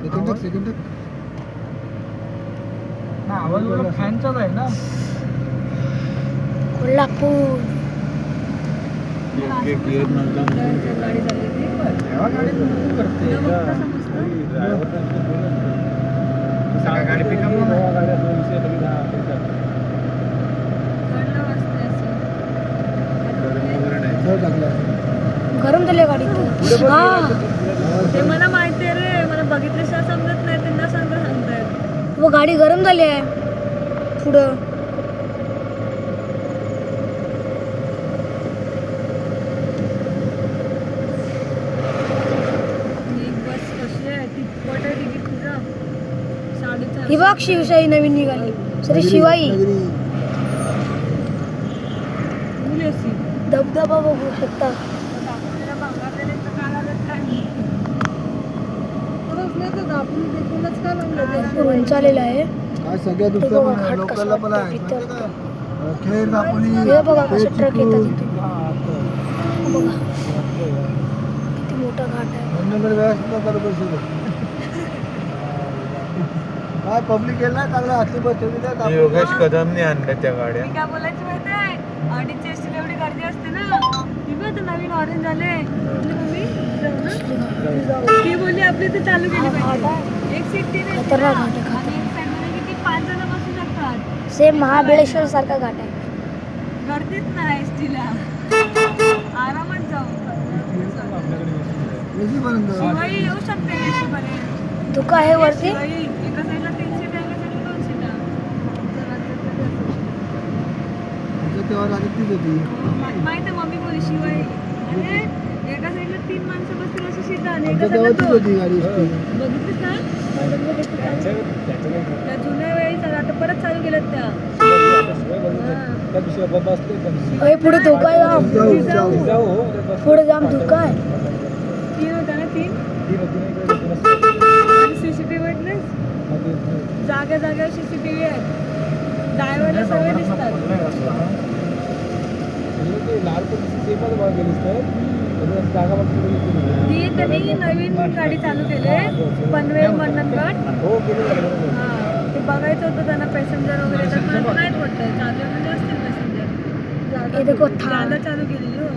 Second ना आवाज वगैरे फॅनचाच आहे ना. कोल्हापूर गाडी करते गाडी पिकअप गरम झाली गाडी हा ते मला माहिती आहे रे, मला बघितल्याशिवाय समजत नाही, त्यांना सांगतायत. व गाडी गरम झाली आहे पुढं. एक बस कशी आहे, तिप्पट आहे तिकीट तुझं. 450. ही बघ शिवशाही नवीन निघाली. सॉरी शिवाई. मुली असतील. धबधबा बघू शकता. आपल्याला बंगालला इथं का लागत काय माहिती. थोडंच नाही तर आपण देखूनच का लागलं. भरपूर उंच आलेला आहे. काय सगळ्या हे दुसऱ्या बघा पण घाट लोकलला कसा पण वाटतो आहे इथं. खेळ आपण हे बघा कसं ट्रक येतात इथं. बघा किती मोठा घाट आहे. व्यवस्थित करत असेल काय पब्लिक येईल ना चांगलं हातली बस ठेवली योगेश कदमने आणल्या त्या गाड्या. मी काय बोलायचं माहिती आहे, अडीचशे एसटीला एवढी गर्दी असते ना. ती बघ आता नवीन ऑरेंज आले. मम्मी जाऊ ना. ती बोलली आपली ते चालू केली पाहिजे. एक सीट ती देते खतरनाक ना. घाट आहे, आणि एक साईड मध्ये किती 5 जण बसू शकतात. सेम महाबळेश्वर सारखा घाट आहे. गर्दीच नाही एसटीला, आरामात जाऊ. शिवाई येऊ शकते एसटी मध्ये. धुका आहे वरती. शिवाई एका साईडला 3 सीट आहे, एका साईडला 2 सीट आहे. तेव्हा लागतीच होती माहिती आहे, मम्मी बोली शिवाई म्हणजे एका साईडला 3 माणसं बसतील अशी सीट आणि एका आमच्या साईडला तेव्हाचीच 2. होती गाडी एसटी. बघितलीस ना त्या जुन्या वेळी आता परत चालू केल्यात त्या. अरे पुढे धोका आहे जाम. जाऊ पुढे जाम धोका आहे. 3 होत्या ना 3. आणि सीसीटीव्ही वाटलेस जाग्या जाग्यावर सीसीटीव्ही आहेत. ड्रायव्हरला सगळे दिसतात. ती त्यांनी नवीन गाडी चालू केले पनवेल मंडणगड. हा ते बघायचं होतं त्यांना पॅसेंजर वगैरे येतात पण आता नाहीत वाटतं. चालू म्हणजे असतील पॅसेंजर. हे देखो था. जादा चालू केलेली हो.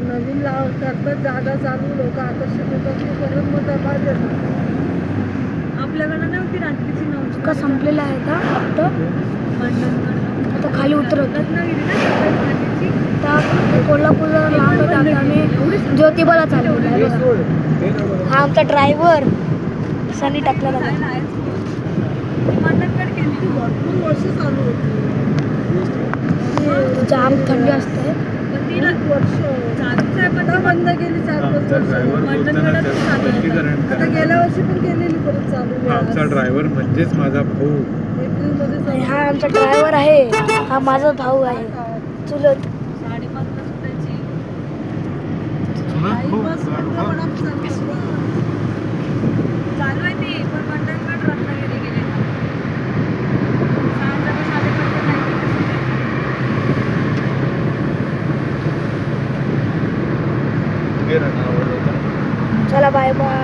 नवीन करतात जागा चालू, लोक आकर्षित होतात परत मग दबा देतात. आपल्याकडे नव्हती रात्रीची नव्हती धोका संपलेला आहे का फक्त. मंडणगड आता खाली उतरत. रत्नागिरी ना सकाळी रात्रीची. आता कोल्हापूरला लांब आहे. आता आम्ही ज्योतिबाला चाललो आहे बघा. हा आमचा ड्रायव्हर सनी टाकलेला जायला आहेच. मंडणगड केली भरपूर वर्ष चालू होती. जाम थंडी असते. पण ती वर्ष चालूच आहे पण ती बंद केली 4-5 वर्ष. मंडणगडच चालू आहे आता. गेल्या वर्षी पण केलेली परत चालू. आमचा ड्रायव्हर म्हणजेच माझा भाऊ. एप्रिलमध्ये आणि हा आमचा ड्रायव्हर आहे. हा माझा भाऊ आहे चुलत. 5:30ला सुटायची. चालू आहे ती पण मंडणगड रत्नागिरी गेले. 5:30 नाही. चला बाय बाय.